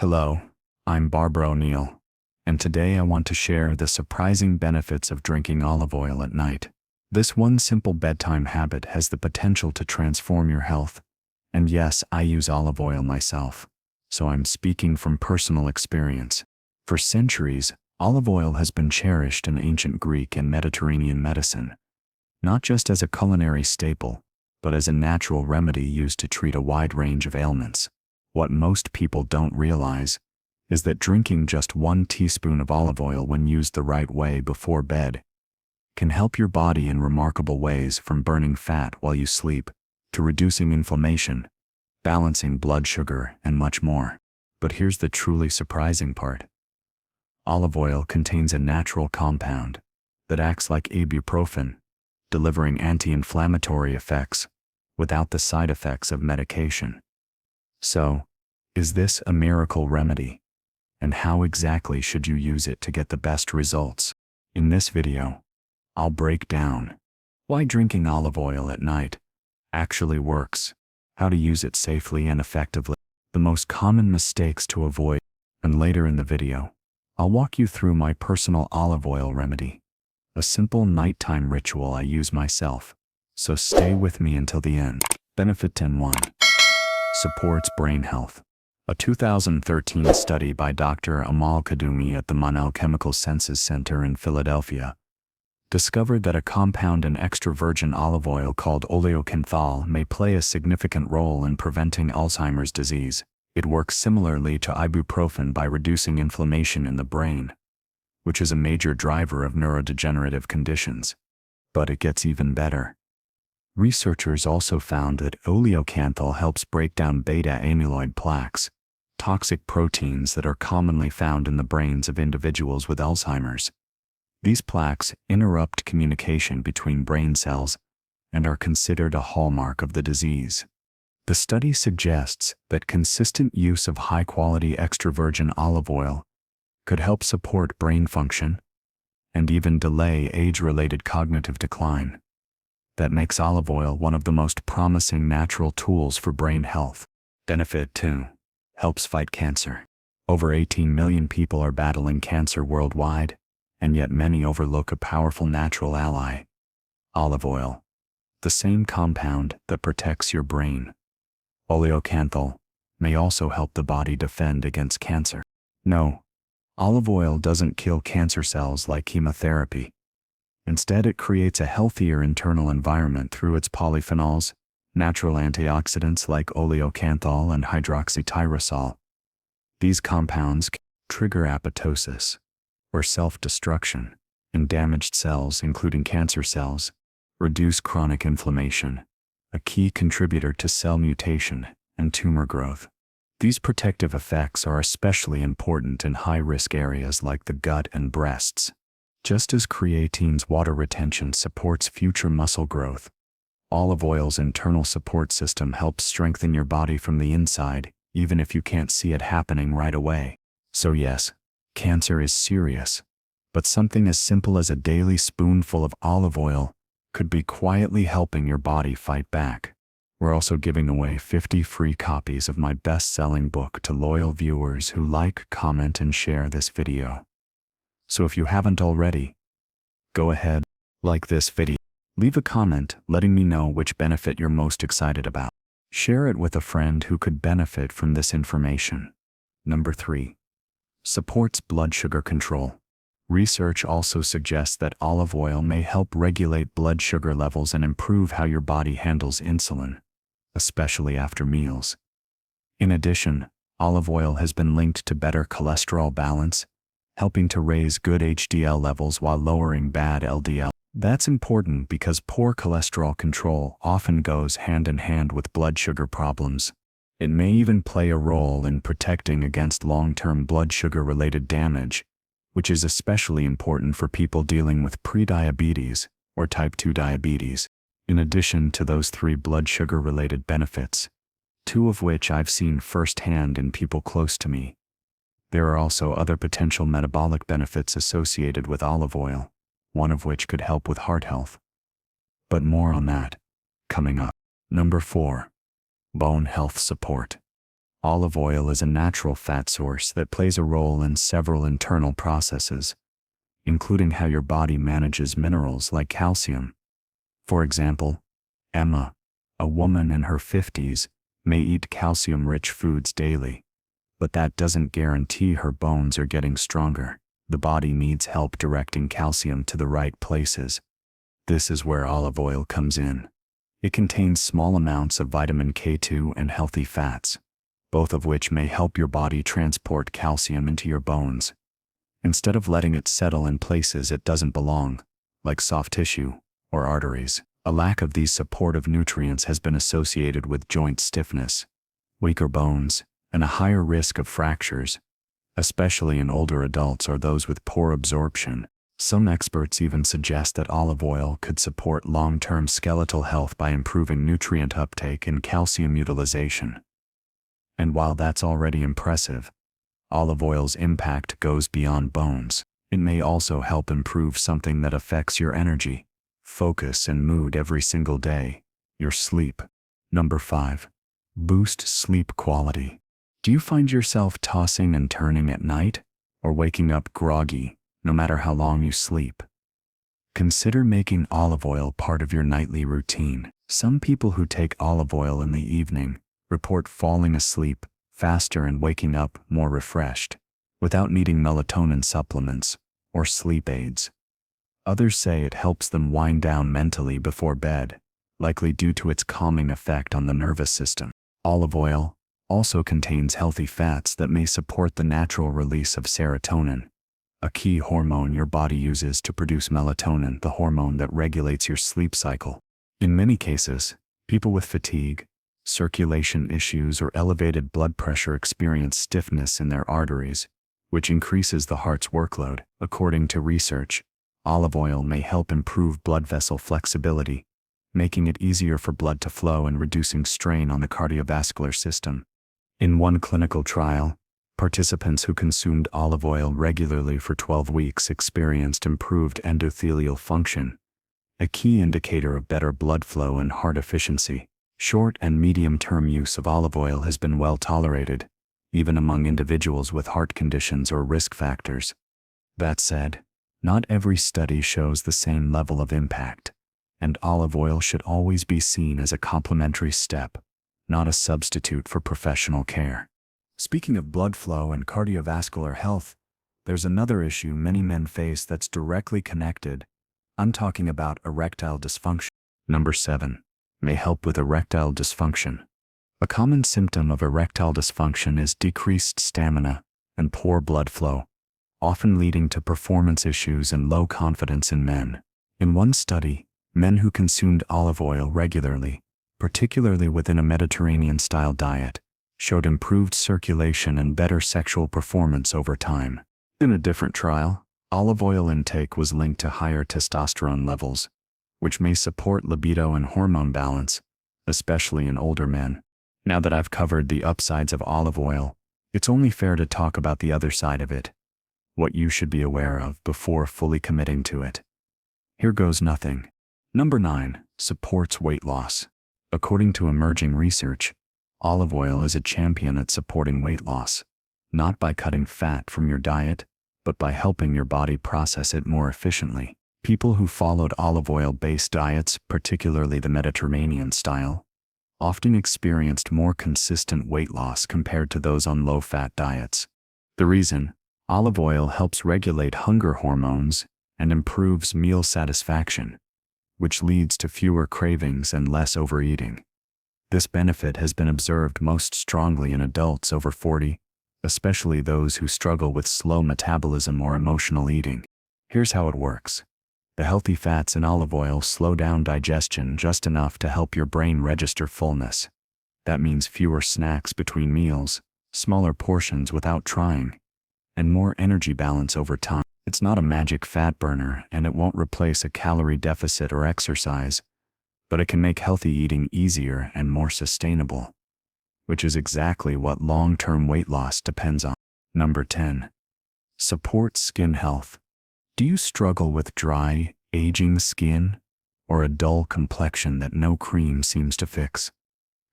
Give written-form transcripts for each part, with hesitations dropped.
Hello, I'm Barbara O'Neill, and today I want to share the surprising benefits of drinking olive oil at night. This one simple bedtime habit has the potential to transform your health. And yes, I use olive oil myself, so I'm speaking from personal experience. For centuries, olive oil has been cherished in ancient Greek and Mediterranean medicine, not just as a culinary staple, but as a natural remedy used to treat a wide range of ailments. What most people don't realize is that drinking just 1 teaspoon of olive oil when used the right way before bed can help your body in remarkable ways, from burning fat while you sleep to reducing inflammation, balancing blood sugar, and much more. But here's the truly surprising part. Olive oil contains a natural compound that acts like ibuprofen, delivering anti-inflammatory effects without the side effects of medication. So, is this a miracle remedy? And how exactly should you use it to get the best results? In this video, I'll break down why drinking olive oil at night actually works, how to use it safely and effectively, the most common mistakes to avoid, and later in the video, I'll walk you through my personal olive oil remedy, a simple nighttime ritual I use myself. So stay with me until the end. Benefit 10.1. Supports brain health. A 2013 study by Dr. Amal Kadumi at the Monell Chemical Senses Center in Philadelphia discovered that a compound in extra virgin olive oil called oleocanthal may play a significant role in preventing Alzheimer's disease. It works similarly to ibuprofen by reducing inflammation in the brain, which is a major driver of neurodegenerative conditions. But it gets even better. Researchers also found that oleocanthal helps break down beta-amyloid plaques, toxic proteins that are commonly found in the brains of individuals with Alzheimer's. These plaques interrupt communication between brain cells and are considered a hallmark of the disease. The study suggests that consistent use of high-quality extra virgin olive oil could help support brain function and even delay age-related cognitive decline. That makes olive oil one of the most promising natural tools for brain health. Benefit 2. Helps fight cancer. Over 18 million people are battling cancer worldwide, and yet many overlook a powerful natural ally: olive oil, the same compound that protects your brain. Oleocanthal may also help the body defend against cancer. No, olive oil doesn't kill cancer cells like chemotherapy. Instead, it creates a healthier internal environment through its polyphenols, natural antioxidants like oleocanthal and hydroxytyrosol. These compounds can trigger apoptosis, or self-destruction, in damaged cells, including cancer cells, reduce chronic inflammation, a key contributor to cell mutation and tumor growth. These protective effects are especially important in high-risk areas like the gut and breasts. Just as creatine's water retention supports future muscle growth, olive oil's internal support system helps strengthen your body from the inside, even if you can't see it happening right away. So yes, cancer is serious, but something as simple as a daily spoonful of olive oil could be quietly helping your body fight back. We're also giving away 50 free copies of my best-selling book to loyal viewers who like, comment, and share this video. So if you haven't already, go ahead, like this video. Leave a comment letting me know which benefit you're most excited about. Share it with a friend who could benefit from this information. Number 3. Supports blood sugar control. Research also suggests that olive oil may help regulate blood sugar levels and improve how your body handles insulin, especially after meals. In addition, olive oil has been linked to better cholesterol balance, helping to raise good HDL levels while lowering bad LDL. That's important because poor cholesterol control often goes hand in hand with blood sugar problems. It may even play a role in protecting against long-term blood sugar-related damage, which is especially important for people dealing with prediabetes or type 2 diabetes. In addition to those 3 blood sugar-related benefits, 2 of which I've seen firsthand in people close to me, there are also other potential metabolic benefits associated with olive oil, one of which could help with heart health. But more on that coming up. Number 4. Bone health support. Olive oil is a natural fat source that plays a role in several internal processes, including how your body manages minerals like calcium. For example, Emma, a woman in her 50s, may eat calcium-rich foods daily, but that doesn't guarantee her bones are getting stronger. The body needs help directing calcium to the right places. This is where olive oil comes in. It contains small amounts of vitamin K2 and healthy fats, both of which may help your body transport calcium into your bones, instead of letting it settle in places it doesn't belong, like soft tissue or arteries. A lack of these supportive nutrients has been associated with joint stiffness, weaker bones, and a higher risk of fractures, especially in older adults or those with poor absorption. Some experts even suggest that olive oil could support long-term skeletal health by improving nutrient uptake and calcium utilization. And while that's already impressive, olive oil's impact goes beyond bones. It may also help improve something that affects your energy, focus, and mood every single day: your sleep. Number 5. Boost sleep quality. Do you find yourself tossing and turning at night, or waking up groggy, no matter how long you sleep? Consider making olive oil part of your nightly routine. Some people who take olive oil in the evening report falling asleep faster and waking up more refreshed, without needing melatonin supplements or sleep aids. Others say it helps them wind down mentally before bed, likely due to its calming effect on the nervous system. Olive oil also contains healthy fats that may support the natural release of serotonin, a key hormone your body uses to produce melatonin, the hormone that regulates your sleep cycle. In many cases, people with fatigue, circulation issues, or elevated blood pressure experience stiffness in their arteries, which increases the heart's workload. According to research, olive oil may help improve blood vessel flexibility, making it easier for blood to flow and reducing strain on the cardiovascular system. In one clinical trial, participants who consumed olive oil regularly for 12 weeks experienced improved endothelial function, a key indicator of better blood flow and heart efficiency. Short and medium-term use of olive oil has been well tolerated, even among individuals with heart conditions or risk factors. That said, not every study shows the same level of impact, and olive oil should always be seen as a complementary step, not a substitute for professional care. Speaking of blood flow and cardiovascular health, there's another issue many men face that's directly connected. I'm talking about erectile dysfunction. Number 7. May help with erectile dysfunction. A common symptom of erectile dysfunction is decreased stamina and poor blood flow, often leading to performance issues and low confidence in men. In one study, men who consumed olive oil regularly, particularly within a Mediterranean-style diet, showed improved circulation and better sexual performance over time. In a different trial, olive oil intake was linked to higher testosterone levels, which may support libido and hormone balance, especially in older men. Now that I've covered the upsides of olive oil, it's only fair to talk about the other side of it, what you should be aware of before fully committing to it. Here goes nothing. Number 9. Supports weight loss. According to emerging research, olive oil is a champion at supporting weight loss, not by cutting fat from your diet, but by helping your body process it more efficiently. People who followed olive oil-based diets, particularly the Mediterranean style, often experienced more consistent weight loss compared to those on low-fat diets. The reason: olive oil helps regulate hunger hormones and improves meal satisfaction, which leads to fewer cravings and less overeating. This benefit has been observed most strongly in adults over 40, especially those who struggle with slow metabolism or emotional eating. Here's how it works. The healthy fats in olive oil slow down digestion just enough to help your brain register fullness. That means fewer snacks between meals, smaller portions without trying, and more energy balance over time. It's not a magic fat burner, and it won't replace a calorie deficit or exercise, but it can make healthy eating easier and more sustainable, which is exactly what long-term weight loss depends on. Number 10. Supports skin health. Do you struggle with dry, aging skin, or a dull complexion that no cream seems to fix?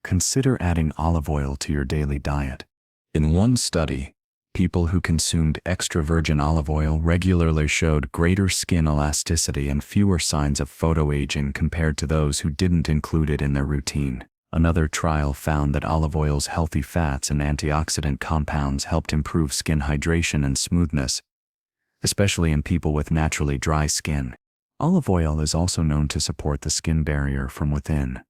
Consider adding olive oil to your daily diet. In one study, people who consumed extra virgin olive oil regularly showed greater skin elasticity and fewer signs of photoaging compared to those who didn't include it in their routine. Another trial found that olive oil's healthy fats and antioxidant compounds helped improve skin hydration and smoothness, especially in people with naturally dry skin. Olive oil is also known to support the skin barrier from within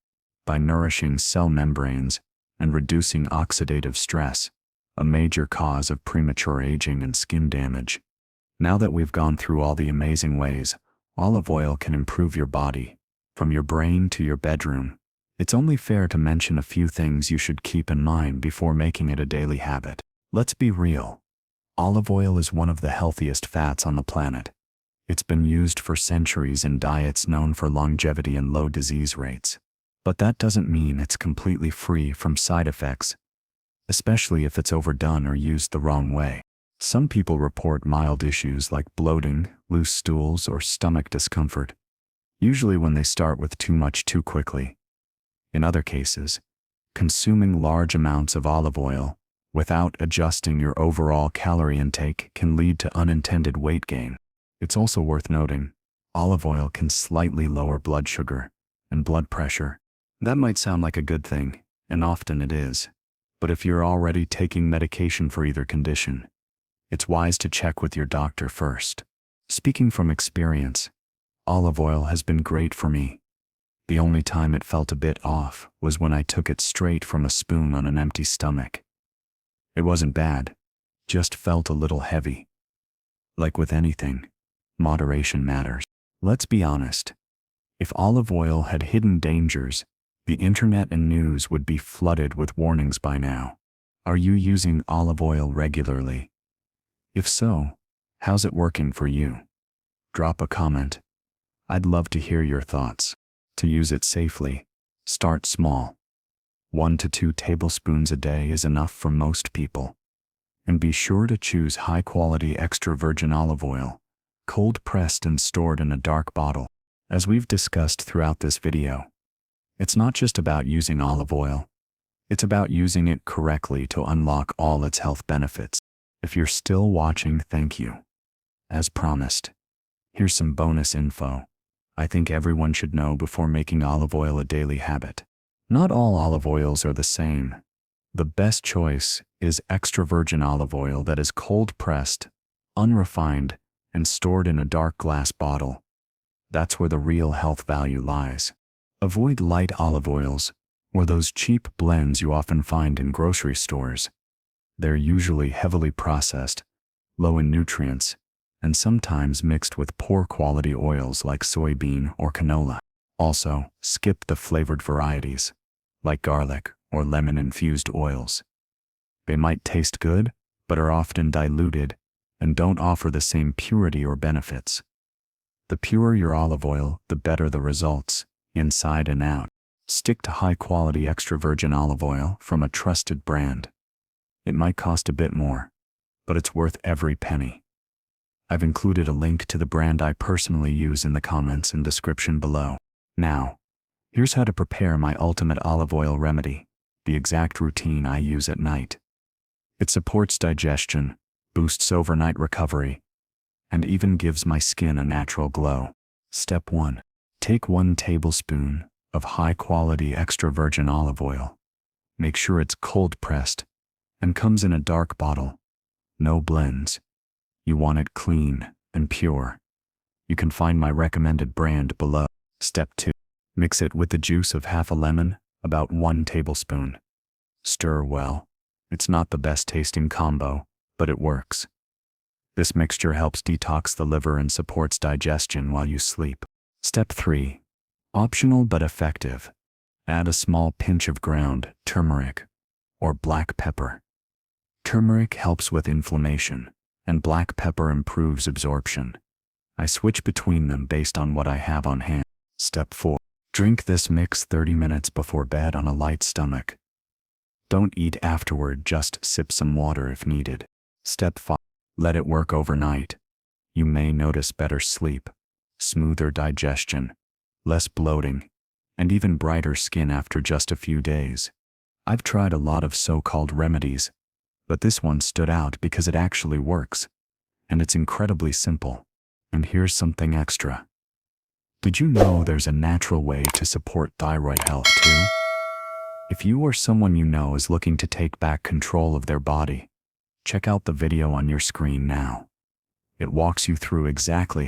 by nourishing cell membranes and reducing oxidative stress, a major cause of premature aging and skin damage. Now that we've gone through all the amazing ways olive oil can improve your body, from your brain to your bedroom, it's only fair to mention a few things you should keep in mind before making it a daily habit. Let's be real. Olive oil is one of the healthiest fats on the planet. It's been used for centuries in diets known for longevity and low disease rates. But that doesn't mean it's completely free from side effects, especially if it's overdone or used the wrong way. Some people report mild issues like bloating, loose stools, or stomach discomfort, usually when they start with too much too quickly. In other cases, consuming large amounts of olive oil without adjusting your overall calorie intake can lead to unintended weight gain. It's also worth noting, olive oil can slightly lower blood sugar and blood pressure. That might sound like a good thing, and often it is. But if you're already taking medication for either condition, it's wise to check with your doctor first. Speaking from experience, olive oil has been great for me. The only time it felt a bit off was when I took it straight from a spoon on an empty stomach. It wasn't bad, just felt a little heavy. Like with anything, moderation matters. Let's be honest. If olive oil had hidden dangers, the internet and news would be flooded with warnings by now. Are you using olive oil regularly? If so, how's it working for you? Drop a comment. I'd love to hear your thoughts. To use it safely, start small. 1 to 2 tablespoons a day is enough for most people. And be sure to choose high-quality extra virgin olive oil, cold-pressed and stored in a dark bottle. As we've discussed throughout this video, it's not just about using olive oil. It's about using it correctly to unlock all its health benefits. If you're still watching, thank you. As promised, here's some bonus info I think everyone should know before making olive oil a daily habit. Not all olive oils are the same. The best choice is extra virgin olive oil that is cold-pressed, unrefined, and stored in a dark glass bottle. That's where the real health value lies. Avoid light olive oils, or those cheap blends you often find in grocery stores. They're usually heavily processed, low in nutrients, and sometimes mixed with poor quality oils like soybean or canola. Also, skip the flavored varieties, like garlic or lemon-infused oils. They might taste good, but are often diluted and don't offer the same purity or benefits. The purer your olive oil, the better the results, inside and out. Stick to high-quality extra virgin olive oil from a trusted brand. It might cost a bit more, but it's worth every penny. I've included a link to the brand I personally use in the comments and description below. Now, here's how to prepare my ultimate olive oil remedy, the exact routine I use at night. It supports digestion, boosts overnight recovery, and even gives my skin a natural glow. Step 1. Take 1 tablespoon of high-quality extra virgin olive oil. Make sure it's cold-pressed and comes in a dark bottle. No blends. You want it clean and pure. You can find my recommended brand below. Step 2. Mix it with the juice of half a lemon, about 1 tablespoon. Stir well. It's not the best tasting combo, but it works. This mixture helps detox the liver and supports digestion while you sleep. Step 3. Optional but effective. Add a small pinch of ground turmeric or black pepper. Turmeric helps with inflammation, and black pepper improves absorption. I switch between them based on what I have on hand. Step 4. Drink this mix 30 minutes before bed on a light stomach. Don't eat afterward, just sip some water if needed. Step 5. Let it work overnight. You may notice better sleep, smoother digestion, less bloating, and even brighter skin after just a few days. I've tried a lot of so-called remedies, But this one stood out because it actually works. And it's incredibly simple. And here's something extra. Did you know there's a natural way to support thyroid health too? If you or someone you know is looking to take back control of their body, check out the video on your screen now. It walks you through exactly